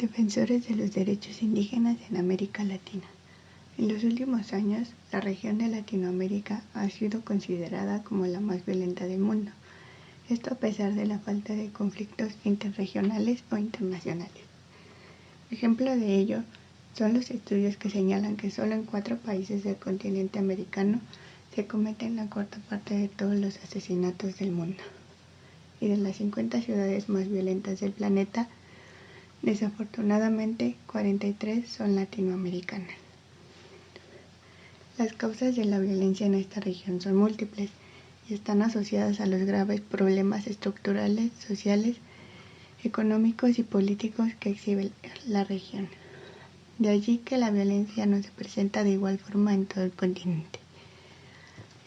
Defensores de los derechos indígenas en América Latina. En los últimos años, la región de Latinoamérica ha sido considerada como la más violenta del mundo. Esto a pesar de la falta de conflictos interregionales o internacionales. Ejemplo de ello son los estudios que señalan que solo en 4 países del continente americano se cometen la cuarta parte de todos los asesinatos del mundo. Y de las 50 ciudades más violentas del planeta, desafortunadamente 43 son latinoamericanas. Las causas de la violencia en esta región son múltiples y están asociadas a los graves problemas estructurales, sociales, económicos y políticos que exhibe la región. De allí que la violencia no se presenta de igual forma en todo el continente.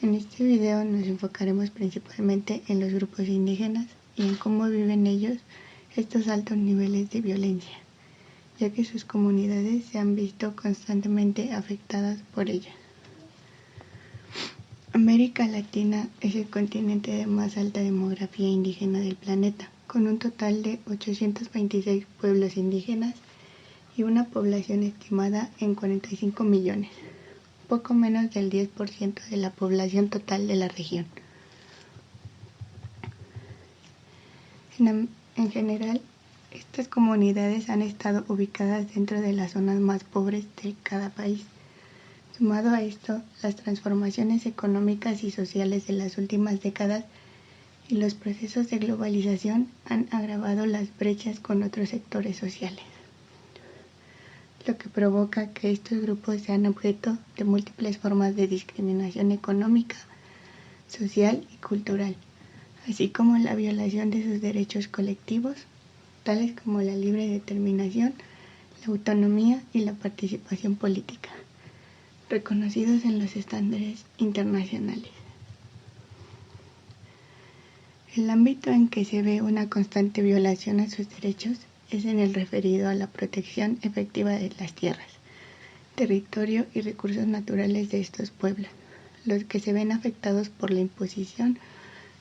En este video nos enfocaremos principalmente en los grupos indígenas y en cómo viven ellos estos altos niveles de violencia, ya que sus comunidades se han visto constantemente afectadas por ella. América Latina es el continente de más alta demografía indígena del planeta, con un total de 826 pueblos indígenas y una población estimada en 45 millones, poco menos del 10% de la población total de la región. En general, estas comunidades han estado ubicadas dentro de las zonas más pobres de cada país. Sumado a esto, las transformaciones económicas y sociales de las últimas décadas y los procesos de globalización han agravado las brechas con otros sectores sociales, lo que provoca que estos grupos sean objeto de múltiples formas de discriminación económica, social y cultural, así como la violación de sus derechos colectivos, tales como la libre determinación, la autonomía y la participación política, reconocidos en los estándares internacionales. El ámbito en que se ve una constante violación a sus derechos es en el referido a la protección efectiva de las tierras, territorio y recursos naturales de estos pueblos, los que se ven afectados por la imposición,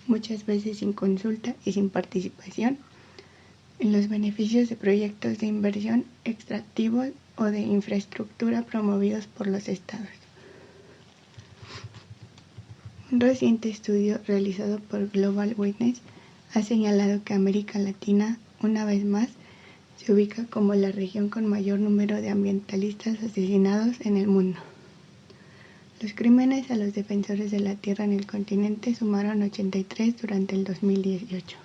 muchas veces sin consulta y sin participación, en los beneficios de proyectos de inversión extractivos o de infraestructura promovidos por los estados. Un reciente estudio realizado por Global Witness ha señalado que América Latina, una vez más, se ubica como la región con mayor número de ambientalistas asesinados en el mundo. Los crímenes a los defensores de la tierra en el continente sumaron 83 durante el 2018.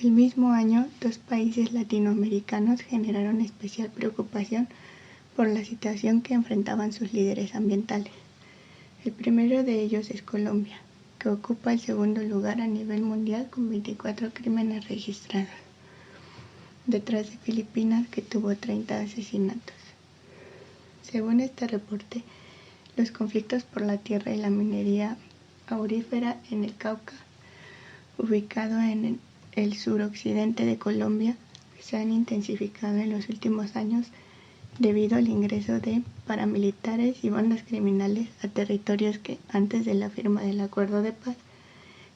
El mismo año, 2 países latinoamericanos generaron especial preocupación por la situación que enfrentaban sus líderes ambientales. El primero de ellos es Colombia, que ocupa el segundo lugar a nivel mundial con 24 crímenes registrados, detrás de Filipinas, que tuvo 30 asesinatos. Según este reporte, los conflictos por la tierra y la minería aurífera en el Cauca, ubicado en el suroccidente de Colombia, se han intensificado en los últimos años debido al ingreso de paramilitares y bandas criminales a territorios que, antes de la firma del acuerdo de paz,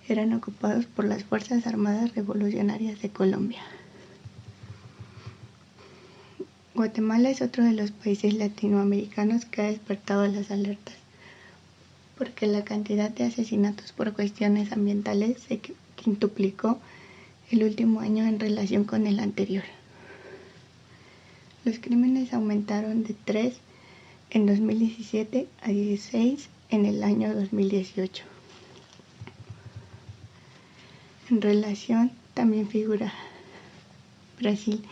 eran ocupados por las Fuerzas Armadas Revolucionarias de Colombia. Guatemala es otro de los países latinoamericanos que ha despertado las alertas, porque la cantidad de asesinatos por cuestiones ambientales se quintuplicó el último año en relación con el anterior. Los crímenes aumentaron de 3 en 2017 a 16 en el año 2018. En relación también figura Brasil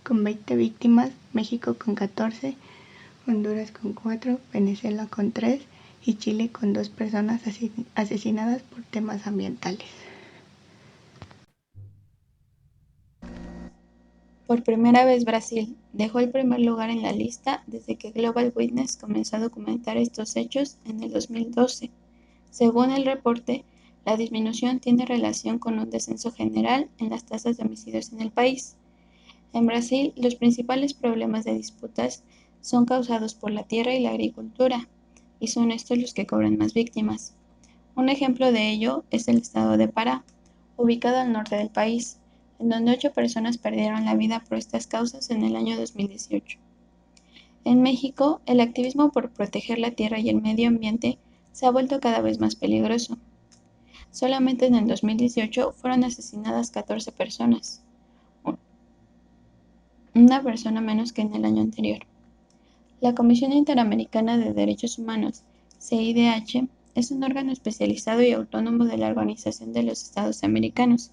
con 20 víctimas, México con 14, Honduras con 4, Venezuela con 3 y Chile con 2 personas asesinadas por temas ambientales. Por primera vez Brasil dejó el primer lugar en la lista desde que Global Witness comenzó a documentar estos hechos en el 2012. Según el reporte, la disminución tiene relación con un descenso general en las tasas de homicidios en el país. En Brasil, los principales problemas de disputas son causados por la tierra y la agricultura, y son estos los que cobran más víctimas. Un ejemplo de ello es el estado de Pará, ubicado al norte del país, en donde 8 personas perdieron la vida por estas causas en el año 2018. En México, el activismo por proteger la tierra y el medio ambiente se ha vuelto cada vez más peligroso. Solamente en el 2018 fueron asesinadas 14 personas, una persona menos que en el año anterior. La Comisión Interamericana de Derechos Humanos, CIDH, es un órgano especializado y autónomo de la Organización de los Estados Americanos.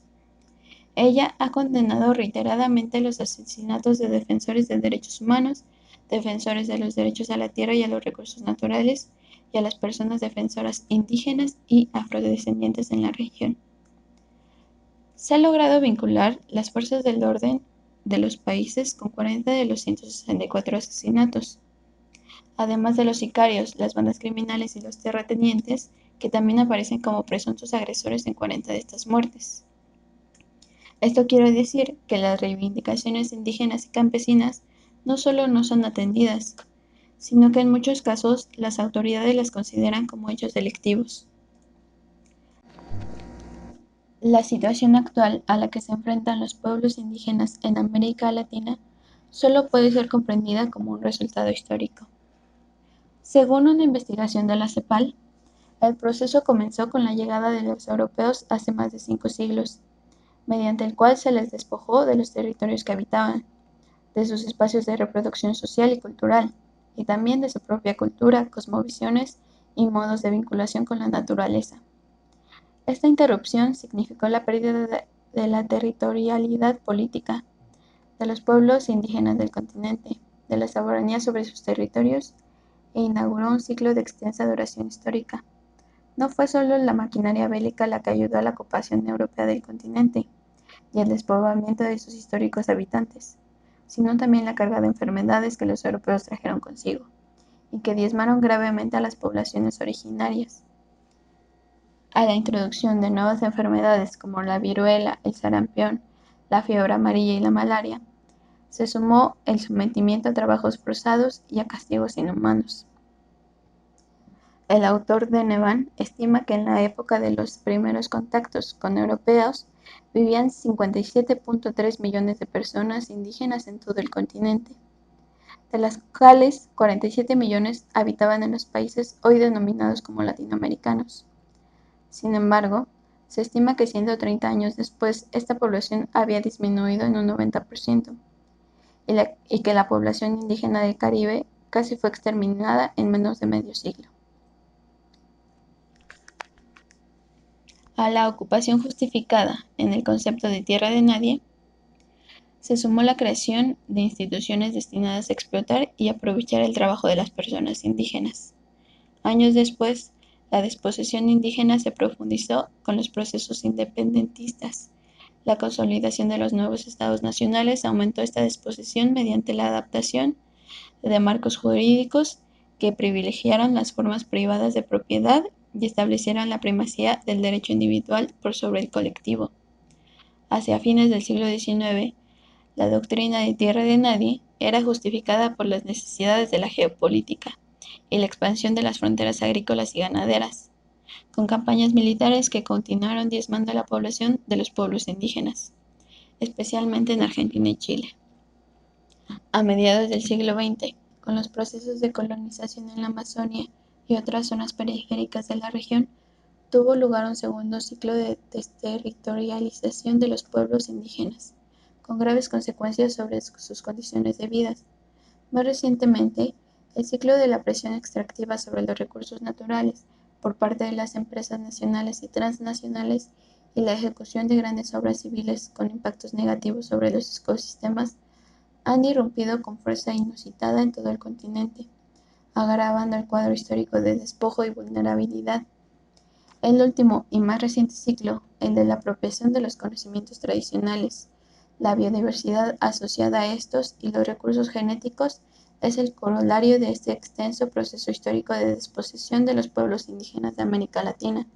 Ella ha condenado reiteradamente los asesinatos de defensores de derechos humanos, defensores de los derechos a la tierra y a los recursos naturales, y a las personas defensoras indígenas y afrodescendientes en la región. Se ha logrado vincular las fuerzas del orden de los países con 40 de los 164 asesinatos, además de los sicarios, las bandas criminales y los terratenientes, que también aparecen como presuntos agresores en 40 de estas muertes. Esto quiere decir que las reivindicaciones indígenas y campesinas no solo no son atendidas, sino que en muchos casos las autoridades las consideran como hechos delictivos. La situación actual a la que se enfrentan los pueblos indígenas en América Latina solo puede ser comprendida como un resultado histórico. Según una investigación de la CEPAL, el proceso comenzó con la llegada de los europeos hace más de 5 siglos, mediante el cual se les despojó de los territorios que habitaban, de sus espacios de reproducción social y cultural, y también de su propia cultura, cosmovisiones y modos de vinculación con la naturaleza. Esta interrupción significó la pérdida de la territorialidad política de los pueblos indígenas del continente, de la soberanía sobre sus territorios, e inauguró un ciclo de extensa duración histórica. No fue solo la maquinaria bélica la que ayudó a la ocupación europea del continente y el despoblamiento de sus históricos habitantes, sino también la carga de enfermedades que los europeos trajeron consigo, y que diezmaron gravemente a las poblaciones originarias. A la introducción de nuevas enfermedades como la viruela, el sarampión, la fiebre amarilla y la malaria, se sumó el sometimiento a trabajos forzados y a castigos inhumanos. El autor de Nevan estima que en la época de los primeros contactos con europeos vivían 57.3 millones de personas indígenas en todo el continente, de las cuales 47 millones habitaban en los países hoy denominados como latinoamericanos. Sin embargo, se estima que 130 años después esta población había disminuido en un 90%, y que la población indígena del Caribe casi fue exterminada en menos de medio siglo. A la ocupación justificada en el concepto de tierra de nadie, se sumó la creación de instituciones destinadas a explotar y aprovechar el trabajo de las personas indígenas. Años después, la desposesión indígena se profundizó con los procesos independentistas. La consolidación de los nuevos estados nacionales aumentó esta desposesión mediante la adaptación de marcos jurídicos que privilegiaron las formas privadas de propiedad y establecieron la primacía del derecho individual por sobre el colectivo. Hacia fines del siglo XIX, la doctrina de tierra de nadie era justificada por las necesidades de la geopolítica y la expansión de las fronteras agrícolas y ganaderas, con campañas militares que continuaron diezmando a la población de los pueblos indígenas, especialmente en Argentina y Chile. A mediados del siglo XX, con los procesos de colonización en la Amazonia y otras zonas periféricas de la región, tuvo lugar un segundo ciclo de desterritorialización de los pueblos indígenas, con graves consecuencias sobre sus condiciones de vida. Más recientemente, el ciclo de la presión extractiva sobre los recursos naturales por parte de las empresas nacionales y transnacionales y la ejecución de grandes obras civiles con impactos negativos sobre los ecosistemas han irrumpido con fuerza inusitada en todo el continente, agravando el cuadro histórico de despojo y vulnerabilidad. El último y más reciente ciclo, el de la apropiación de los conocimientos tradicionales, la biodiversidad asociada a estos y los recursos genéticos, es el corolario de este extenso proceso histórico de desposesión de los pueblos indígenas de América Latina.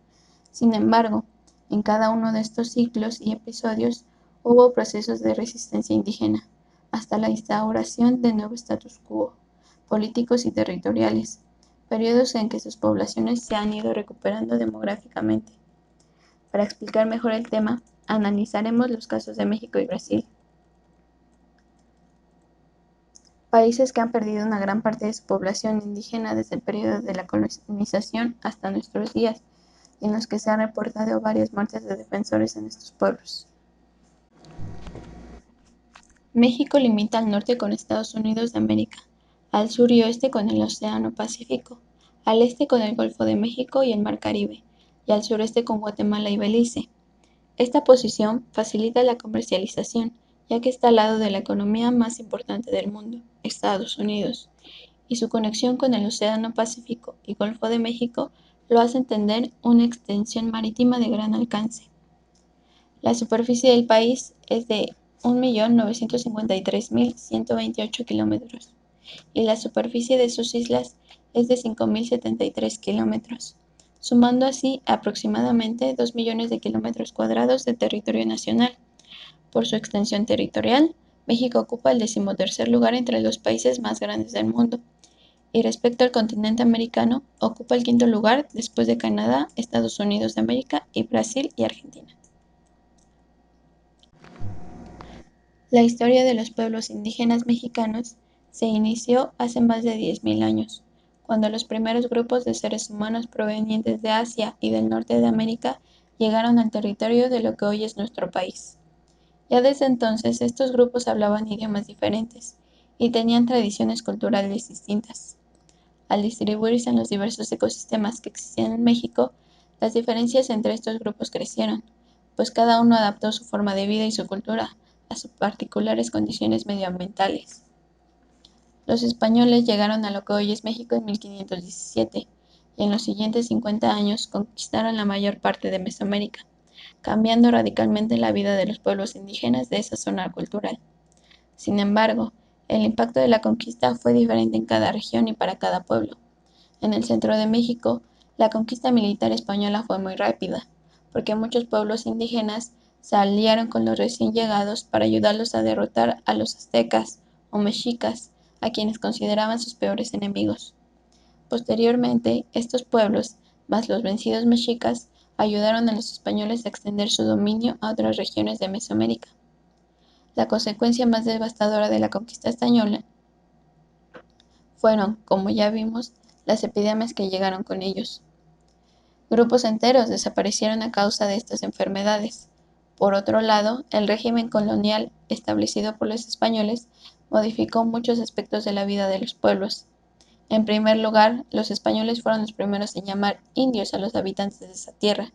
Sin embargo, en cada uno de estos ciclos y episodios hubo procesos de resistencia indígena, hasta la instauración de nuevos status quo, políticos y territoriales, periodos en que sus poblaciones se han ido recuperando demográficamente. Para explicar mejor el tema, analizaremos los casos de México y Brasil, países que han perdido una gran parte de su población indígena desde el periodo de la colonización hasta nuestros días, y en los que se han reportado varias muertes de defensores en estos pueblos. México limita al norte con Estados Unidos de América, al sur y oeste con el Océano Pacífico, al este con el Golfo de México y el Mar Caribe, y al sureste con Guatemala y Belice. Esta posición facilita la comercialización, ya que está al lado de la economía más importante del mundo, Estados Unidos, y su conexión con el Océano Pacífico y Golfo de México lo hace tener una extensión marítima de gran alcance. La superficie del país es de 1.953.128 kilómetros y la superficie de sus islas es de 5.073 kilómetros, sumando así aproximadamente 2 millones de kilómetros cuadrados de territorio nacional. Por su extensión territorial, México ocupa el 13º lugar entre los países más grandes del mundo, y respecto al continente americano, ocupa el 5.º lugar después de Canadá, Estados Unidos de América y Brasil y Argentina. La historia de los pueblos indígenas mexicanos se inició hace más de 10.000 años, cuando los primeros grupos de seres humanos provenientes de Asia y del norte de América llegaron al territorio de lo que hoy es nuestro país. Ya desde entonces estos grupos hablaban idiomas diferentes y tenían tradiciones culturales distintas. Al distribuirse en los diversos ecosistemas que existían en México, las diferencias entre estos grupos crecieron, pues cada uno adaptó su forma de vida y su cultura a sus particulares condiciones medioambientales. Los españoles llegaron a lo que hoy es México en 1517 y en los siguientes 50 años conquistaron la mayor parte de Mesoamérica, cambiando radicalmente la vida de los pueblos indígenas de esa zona cultural. Sin embargo, el impacto de la conquista fue diferente en cada región y para cada pueblo. En el centro de México, la conquista militar española fue muy rápida, porque muchos pueblos indígenas se aliaron con los recién llegados para ayudarlos a derrotar a los aztecas o mexicas, a quienes consideraban sus peores enemigos. Posteriormente, estos pueblos, más los vencidos mexicas, ayudaron a los españoles a extender su dominio a otras regiones de Mesoamérica. La consecuencia más devastadora de la conquista española fueron, como ya vimos, las epidemias que llegaron con ellos. Grupos enteros desaparecieron a causa de estas enfermedades. Por otro lado, el régimen colonial establecido por los españoles modificó muchos aspectos de la vida de los pueblos. En primer lugar, los españoles fueron los primeros en llamar indios a los habitantes de esa tierra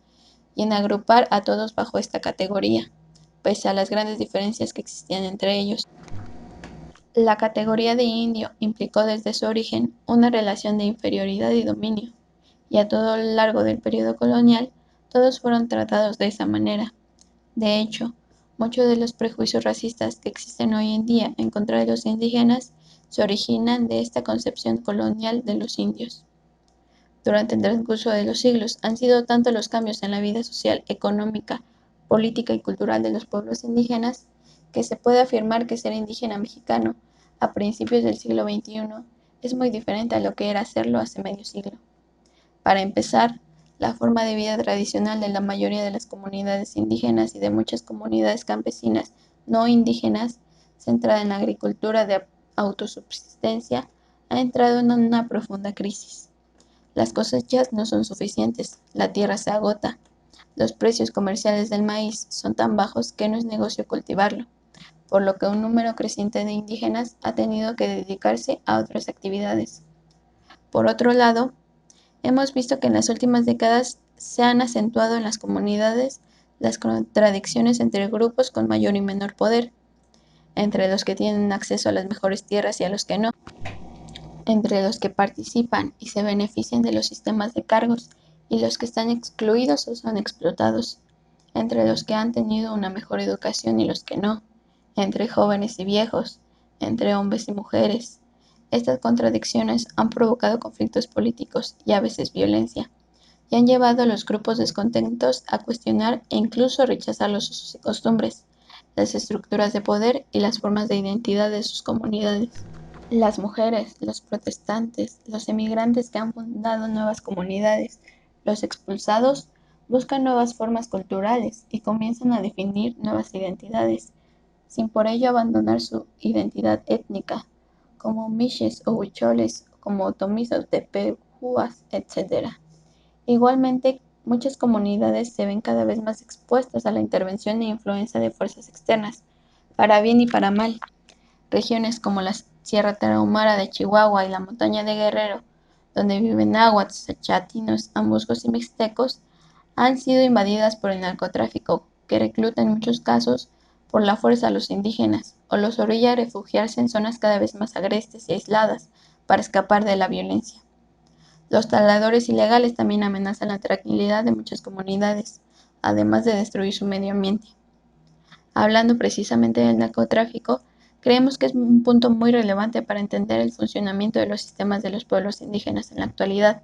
y en agrupar a todos bajo esta categoría, pese a las grandes diferencias que existían entre ellos. La categoría de indio implicó desde su origen una relación de inferioridad y dominio, y a todo lo largo del periodo colonial todos fueron tratados de esa manera. De hecho, muchos de los prejuicios racistas que existen hoy en día en contra de los indígenas se originan de esta concepción colonial de los indios. Durante el transcurso de los siglos han sido tantos los cambios en la vida social, económica, política y cultural de los pueblos indígenas que se puede afirmar que ser indígena mexicano a principios del siglo XXI es muy diferente a lo que era serlo hace medio siglo. Para empezar, la forma de vida tradicional de la mayoría de las comunidades indígenas y de muchas comunidades campesinas no indígenas, centrada en la agricultura de autosubsistencia, ha entrado en una profunda crisis. Las cosechas no son suficientes, la tierra se agota, los precios comerciales del maíz son tan bajos que no es negocio cultivarlo, por lo que un número creciente de indígenas ha tenido que dedicarse a otras actividades. Por otro lado, hemos visto que en las últimas décadas se han acentuado en las comunidades las contradicciones entre grupos con mayor y menor poder, entre los que tienen acceso a las mejores tierras y a los que no, entre los que participan y se benefician de los sistemas de cargos y los que están excluidos o son explotados, entre los que han tenido una mejor educación y los que no, entre jóvenes y viejos, entre hombres y mujeres. Estas contradicciones han provocado conflictos políticos y a veces violencia, y han llevado a los grupos descontentos a cuestionar e incluso rechazar los usos y costumbres, las estructuras de poder y las formas de identidad de sus comunidades. Las mujeres, los protestantes, los emigrantes que han fundado nuevas comunidades, los expulsados, buscan nuevas formas culturales y comienzan a definir nuevas identidades, sin por ello abandonar su identidad étnica, como miches o huicholes, como otomíes, tepehuas, etc. Igualmente, muchas comunidades se ven cada vez más expuestas a la intervención e influencia de fuerzas externas, para bien y para mal. Regiones como la Sierra Tarahumara de Chihuahua y la montaña de Guerrero, donde viven náhuatl, chatinos, ambuscos y mixtecos, han sido invadidas por el narcotráfico, que recluta en muchos casos por la fuerza a los indígenas, o los orilla a refugiarse en zonas cada vez más agrestes y aisladas para escapar de la violencia. Los taladores ilegales también amenazan la tranquilidad de muchas comunidades, además de destruir su medio ambiente. Hablando precisamente del narcotráfico, creemos que es un punto muy relevante para entender el funcionamiento de los sistemas de los pueblos indígenas en la actualidad,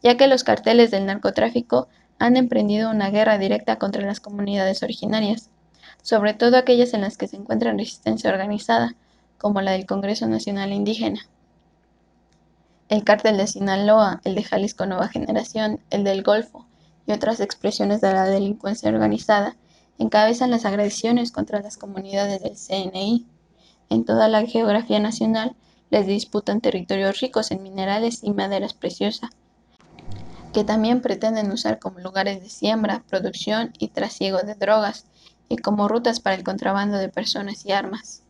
ya que los carteles del narcotráfico han emprendido una guerra directa contra las comunidades originarias, sobre todo aquellas en las que se encuentra resistencia organizada, como la del Congreso Nacional Indígena, el Cártel de Sinaloa, el de Jalisco Nueva Generación, el del Golfo y otras expresiones de la delincuencia organizada encabezan las agresiones contra las comunidades del CNI. En toda la geografía nacional les disputan territorios ricos en minerales y maderas preciosas, que también pretenden usar como lugares de siembra, producción y trasiego de drogas, y como rutas para el contrabando de personas y armas.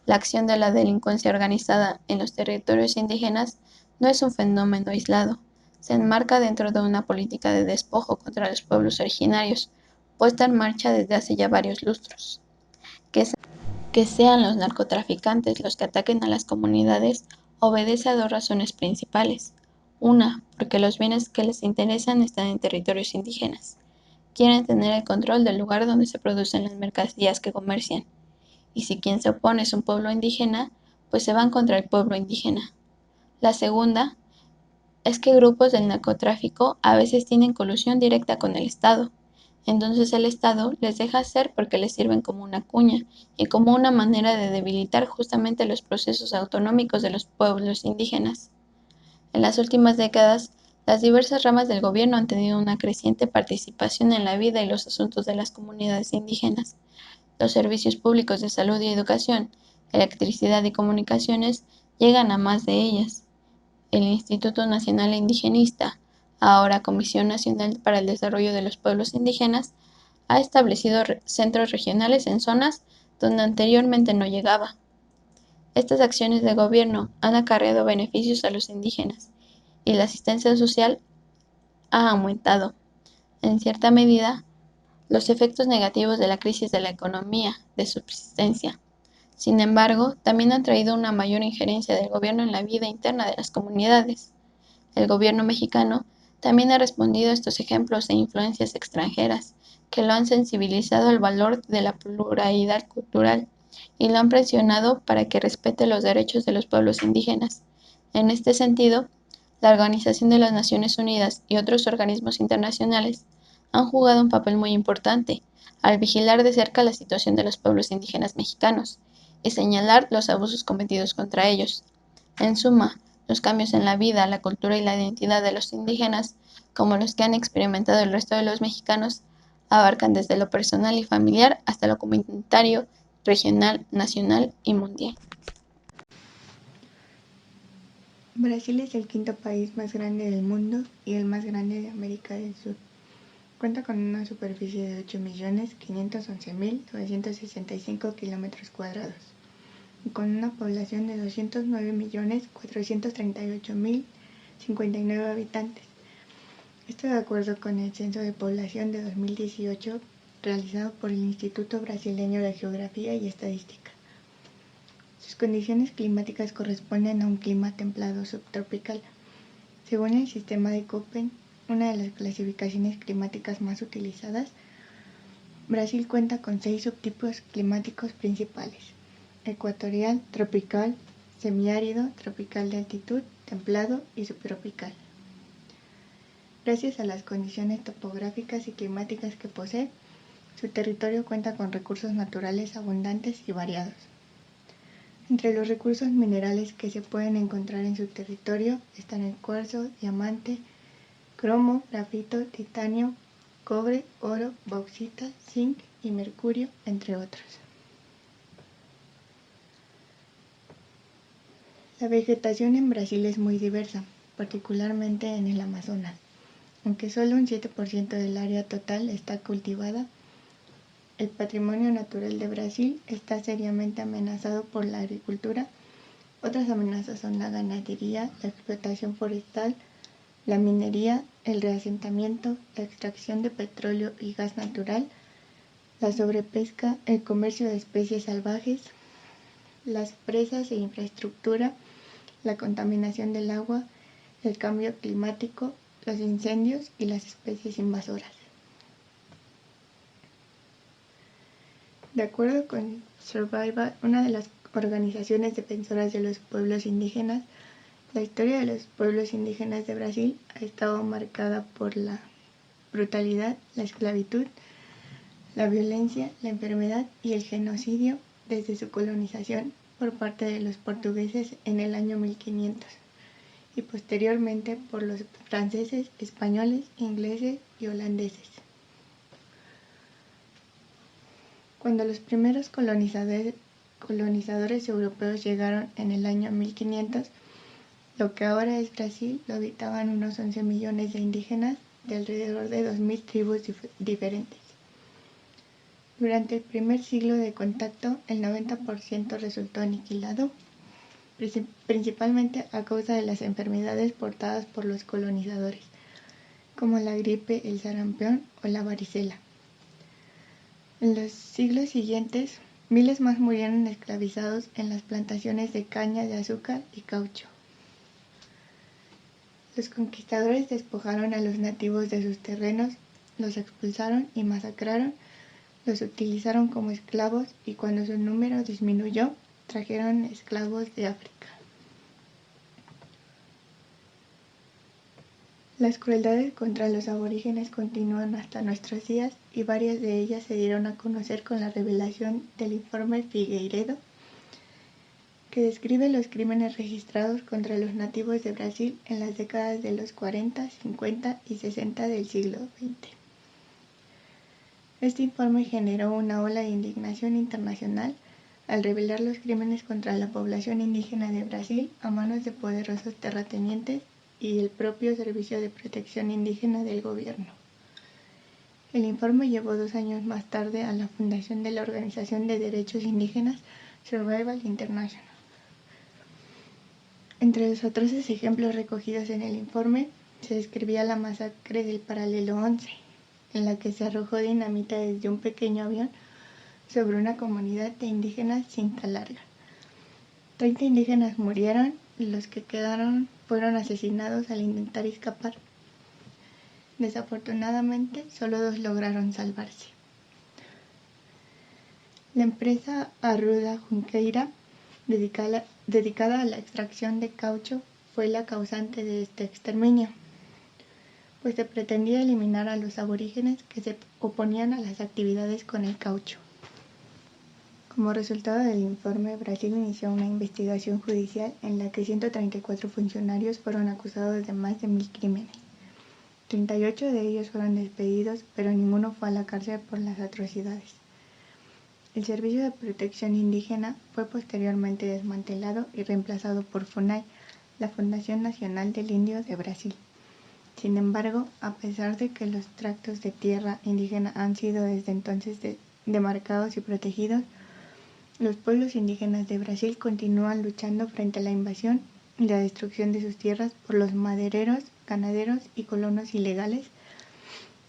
La acción de la delincuencia organizada en los territorios indígenas no es un fenómeno aislado, se enmarca dentro de una política de despojo contra los pueblos originarios, puesta en marcha desde hace ya varios lustros. Que sean los narcotraficantes los que ataquen a las comunidades obedece a dos razones principales. Una, porque los bienes que les interesan están en territorios indígenas. Quieren tener el control del lugar donde se producen las mercancías que comercian. Y si quien se opone es un pueblo indígena, pues se van contra el pueblo indígena. La segunda es que grupos del narcotráfico a veces tienen colusión directa con el Estado. Entonces el Estado les deja hacer porque les sirven como una cuña y como una manera de debilitar justamente los procesos autonómicos de los pueblos indígenas. En las últimas décadas, las diversas ramas del gobierno han tenido una creciente participación en la vida y los asuntos de las comunidades indígenas. Los servicios públicos de salud y educación, electricidad y comunicaciones llegan a más de ellas. El Instituto Nacional Indigenista, ahora Comisión Nacional para el Desarrollo de los Pueblos Indígenas, ha establecido centros regionales en zonas donde anteriormente no llegaba. Estas acciones de gobierno han acarreado beneficios a los indígenas y la asistencia social ha aumentado, en cierta medida, los efectos negativos de la crisis de la economía de subsistencia. Sin embargo, también han traído una mayor injerencia del gobierno en la vida interna de las comunidades. El gobierno mexicano también ha respondido a estos ejemplos e influencias extranjeras, que lo han sensibilizado al valor de la pluralidad cultural y lo han presionado para que respete los derechos de los pueblos indígenas. En este sentido, la Organización de las Naciones Unidas y otros organismos internacionales han jugado un papel muy importante al vigilar de cerca la situación de los pueblos indígenas mexicanos y señalar los abusos cometidos contra ellos. En suma, los cambios en la vida, la cultura y la identidad de los indígenas, como los que han experimentado el resto de los mexicanos, abarcan desde lo personal y familiar hasta lo comunitario, regional, nacional y mundial. Brasil es el quinto país más grande del mundo y el más grande de América del Sur. Cuenta con una superficie de 8.511.965 kilómetros cuadrados y con una población de 209.438.059 habitantes. Esto de acuerdo con el Censo de Población de 2018 realizado por el Instituto Brasileño de Geografía y Estadística. Sus condiciones climáticas corresponden a un clima templado subtropical. Según el sistema de Köppen, una de las clasificaciones climáticas más utilizadas, Brasil cuenta con 6 subtipos climáticos principales: ecuatorial, tropical, semiárido, tropical de altitud, templado y subtropical. Gracias a las condiciones topográficas y climáticas que posee, su territorio cuenta con recursos naturales abundantes y variados. Entre los recursos minerales que se pueden encontrar en su territorio están el cuarzo, diamante, cromo, grafito, titanio, cobre, oro, bauxita, zinc y mercurio, entre otros. La vegetación en Brasil es muy diversa, particularmente en el Amazonas. Aunque solo un 7% del área total está cultivada, el patrimonio natural de Brasil está seriamente amenazado por la agricultura. Otras amenazas son la ganadería, la explotación forestal, la minería, el reasentamiento, la extracción de petróleo y gas natural, la sobrepesca, el comercio de especies salvajes, las presas e infraestructura, la contaminación del agua, el cambio climático, los incendios y las especies invasoras. De acuerdo con Survival, una de las organizaciones defensoras de los pueblos indígenas, la historia de los pueblos indígenas de Brasil ha estado marcada por la brutalidad, la esclavitud, la violencia, la enfermedad y el genocidio desde su colonización por parte de los portugueses en el año 1500 y posteriormente por los franceses, españoles, ingleses y holandeses. Cuando los primeros colonizadores europeos llegaron en el año 1500, lo que ahora es Brasil lo habitaban unos 11 millones de indígenas de alrededor de 2.000 tribus diferentes. Durante el primer siglo de contacto, el 90% resultó aniquilado, principalmente a causa de las enfermedades portadas por los colonizadores, como la gripe, el sarampión o la varicela. En los siglos siguientes, miles más murieron esclavizados en las plantaciones de caña de azúcar y caucho. Los conquistadores despojaron a los nativos de sus terrenos, los expulsaron y masacraron, los utilizaron como esclavos y cuando su número disminuyó, trajeron esclavos de África. Las crueldades contra los aborígenes continúan hasta nuestros días y varias de ellas se dieron a conocer con la revelación del informe Figueiredo, que describe los crímenes registrados contra los nativos de Brasil en las décadas de los 40, 50 y 60 del siglo XX. Este informe generó una ola de indignación internacional al revelar los crímenes contra la población indígena de Brasil a manos de poderosos terratenientes y el propio Servicio de Protección Indígena del gobierno. El informe llevó 2 años más tarde a la fundación de la Organización de Derechos Indígenas Survival International. Entre los atroces ejemplos recogidos en el informe se describía la masacre del Paralelo 11, en la que se arrojó dinamita desde un pequeño avión sobre una comunidad de indígenas cinta larga. 30 indígenas murieron y los que quedaron fueron asesinados al intentar escapar. Desafortunadamente, solo 2 lograron salvarse. La empresa Arruda Junqueira, dedicada a la extracción de caucho, fue la causante de este exterminio, pues se pretendía eliminar a los aborígenes que se oponían a las actividades con el caucho. Como resultado del informe, Brasil inició una investigación judicial en la que 134 funcionarios fueron acusados de más de 1.000 crímenes. 38 de ellos fueron despedidos, pero ninguno fue a la cárcel por las atrocidades. El Servicio de Protección Indígena fue posteriormente desmantelado y reemplazado por FUNAI, la Fundación Nacional del Indio de Brasil. Sin embargo, a pesar de que los tractos de tierra indígena han sido desde entonces demarcados y protegidos, los pueblos indígenas de Brasil continúan luchando frente a la invasión y la destrucción de sus tierras por los madereros, ganaderos y colonos ilegales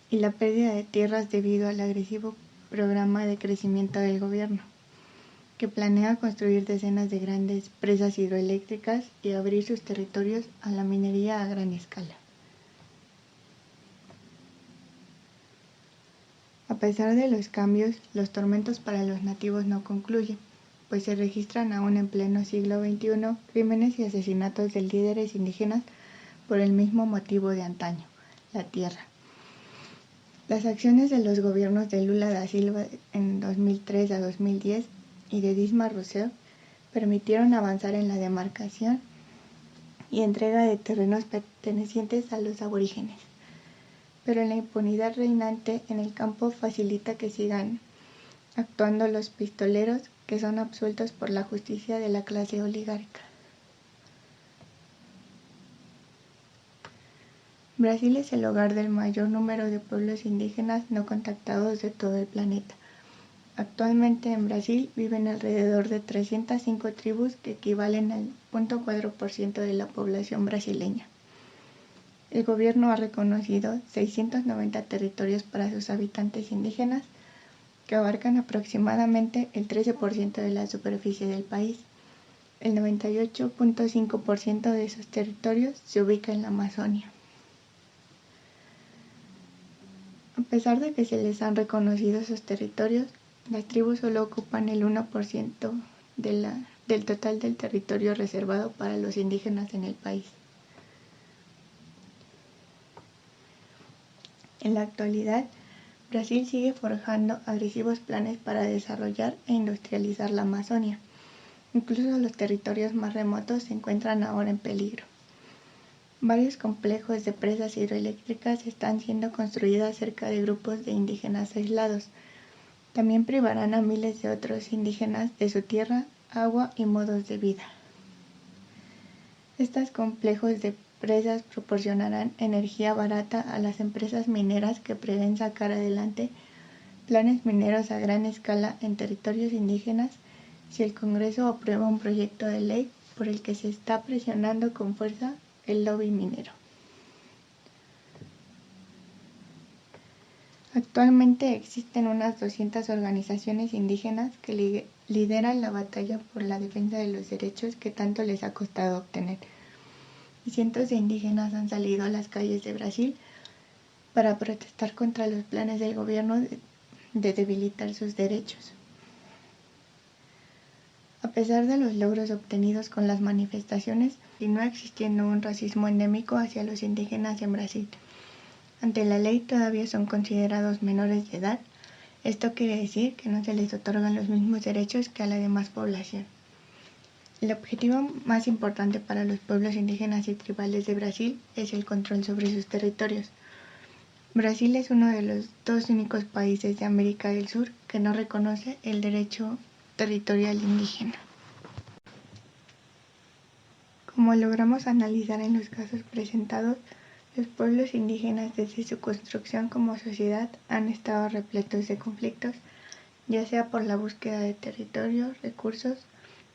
y la pérdida de tierras debido al agresivo programa de crecimiento del gobierno, que planea construir decenas de grandes presas hidroeléctricas y abrir sus territorios a la minería a gran escala. A pesar de los cambios, los tormentos para los nativos no concluyen, pues se registran aún en pleno siglo XXI crímenes y asesinatos de líderes indígenas por el mismo motivo de antaño, la tierra. Las acciones de los gobiernos de Lula da Silva en 2003 a 2010 y de Dilma Rousseff permitieron avanzar en la demarcación y entrega de terrenos pertenecientes a los aborígenes. pero la impunidad reinante en el campo facilita que sigan actuando los pistoleros que son absueltos por la justicia de la clase oligárquica. Brasil es el hogar del mayor número de pueblos indígenas no contactados de todo el planeta. Actualmente en Brasil viven alrededor de 305 tribus que equivalen al 0.4% de la población brasileña. El gobierno ha reconocido 690 territorios para sus habitantes indígenas, que abarcan aproximadamente el 13% de la superficie del país. El 98.5% de esos territorios se ubica en la Amazonia. A pesar de que se les han reconocido esos territorios, las tribus solo ocupan el 1% del total del territorio reservado para los indígenas en el país. En la actualidad, Brasil sigue forjando agresivos planes para desarrollar e industrializar la Amazonia. Incluso los territorios más remotos se encuentran ahora en peligro. Varios complejos de presas hidroeléctricas están siendo construidas cerca de grupos de indígenas aislados. También privarán a miles de otros indígenas de su tierra, agua y modos de vida. Estos complejos de presas proporcionarán energía barata a las empresas mineras que prevén sacar adelante planes mineros a gran escala en territorios indígenas si el Congreso aprueba un proyecto de ley por el que se está presionando con fuerza el lobby minero. Actualmente existen unas 200 organizaciones indígenas que lideran la batalla por la defensa de los derechos que tanto les ha costado obtener. Y cientos de indígenas han salido a las calles de Brasil para protestar contra los planes del gobierno de debilitar sus derechos. A pesar de los logros obtenidos con las manifestaciones, continúa existiendo un racismo endémico hacia los indígenas en Brasil. Ante la ley todavía son considerados menores de edad. Esto quiere decir que no se les otorgan los mismos derechos que a la demás población. El objetivo más importante para los pueblos indígenas y tribales de Brasil es el control sobre sus territorios. Brasil es uno de los dos únicos países de América del Sur que no reconoce el derecho territorial indígena. Como logramos analizar en los casos presentados, los pueblos indígenas desde su construcción como sociedad han estado repletos de conflictos, ya sea por la búsqueda de territorios, recursos,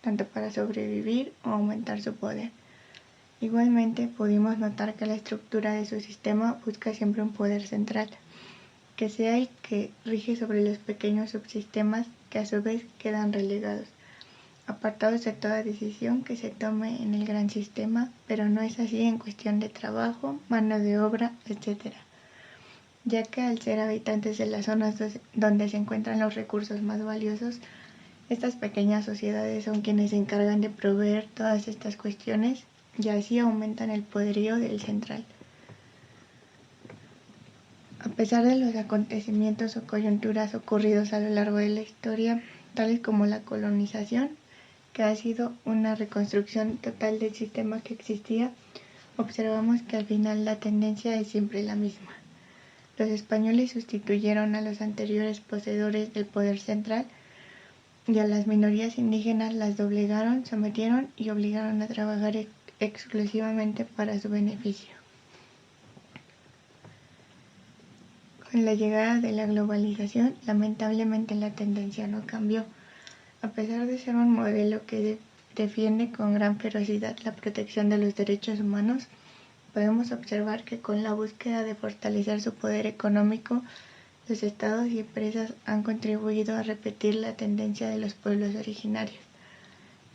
tanto para sobrevivir o aumentar su poder. Igualmente, pudimos notar que la estructura de su sistema busca siempre un poder central, que sea el que rige sobre los pequeños subsistemas que a su vez quedan relegados, apartados de toda decisión que se tome en el gran sistema, pero no es así en cuestión de trabajo, mano de obra, etc., ya que al ser habitantes de las zonas donde se encuentran los recursos más valiosos, estas pequeñas sociedades son quienes se encargan de proveer todas estas cuestiones y así aumentan el poderío del central. A pesar de los acontecimientos o coyunturas ocurridos a lo largo de la historia, tales como la colonización, que ha sido una reconstrucción total del sistema que existía, observamos que al final la tendencia es siempre la misma. Los españoles sustituyeron a los anteriores poseedores del poder central y a las minorías indígenas las doblegaron, sometieron y obligaron a trabajar exclusivamente para su beneficio. Con la llegada de la globalización, lamentablemente la tendencia no cambió. A pesar de ser un modelo que defiende con gran ferocidad la protección de los derechos humanos, podemos observar que con la búsqueda de fortalecer su poder económico, los estados y empresas han contribuido a repetir la tendencia de los pueblos originarios,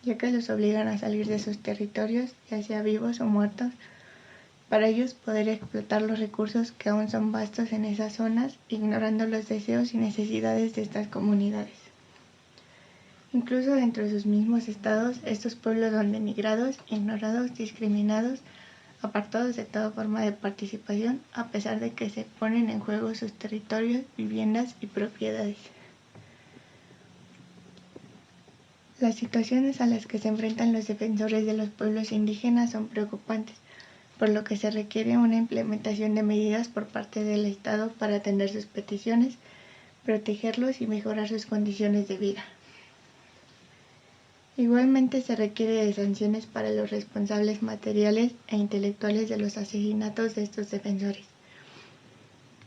ya que los obligan a salir de sus territorios, ya sea vivos o muertos, para ellos poder explotar los recursos que aún son vastos en esas zonas, ignorando los deseos y necesidades de estas comunidades. Incluso dentro de sus mismos estados, estos pueblos son denigrados, ignorados, discriminados, apartados de toda forma de participación, a pesar de que se ponen en juego sus territorios, viviendas y propiedades. Las situaciones a las que se enfrentan los defensores de los pueblos indígenas son preocupantes, por lo que se requiere una implementación de medidas por parte del Estado para atender sus peticiones, protegerlos y mejorar sus condiciones de vida. Igualmente se requiere de sanciones para los responsables materiales e intelectuales de los asesinatos de estos defensores.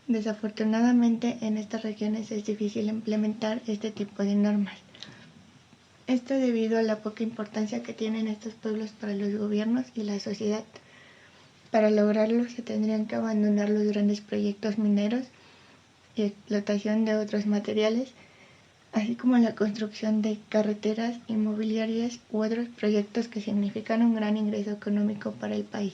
Desafortunadamente, en estas regiones es difícil implementar este tipo de normas. Esto debido a la poca importancia que tienen estos pueblos para los gobiernos y la sociedad. Para lograrlo se tendrían que abandonar los grandes proyectos mineros y explotación de otros materiales, así como la construcción de carreteras, inmobiliarias u otros proyectos que significan un gran ingreso económico para el país.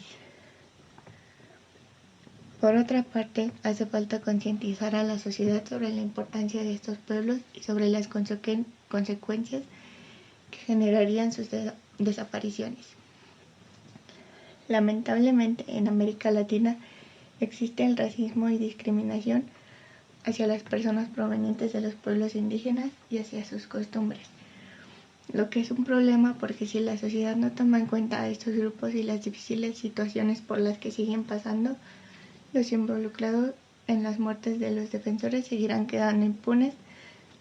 Por otra parte, hace falta concientizar a la sociedad sobre la importancia de estos pueblos y sobre las consecuencias que generarían sus desapariciones. Lamentablemente, en América Latina existe el racismo y discriminación hacia las personas provenientes de los pueblos indígenas y hacia sus costumbres, lo que es un problema porque si la sociedad no toma en cuenta a estos grupos y las difíciles situaciones por las que siguen pasando, los involucrados en las muertes de los defensores seguirán quedando impunes,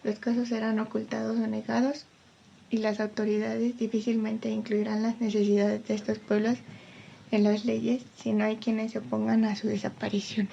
los casos serán ocultados o negados y las autoridades difícilmente incluirán las necesidades de estos pueblos en las leyes si no hay quienes se opongan a su desaparición.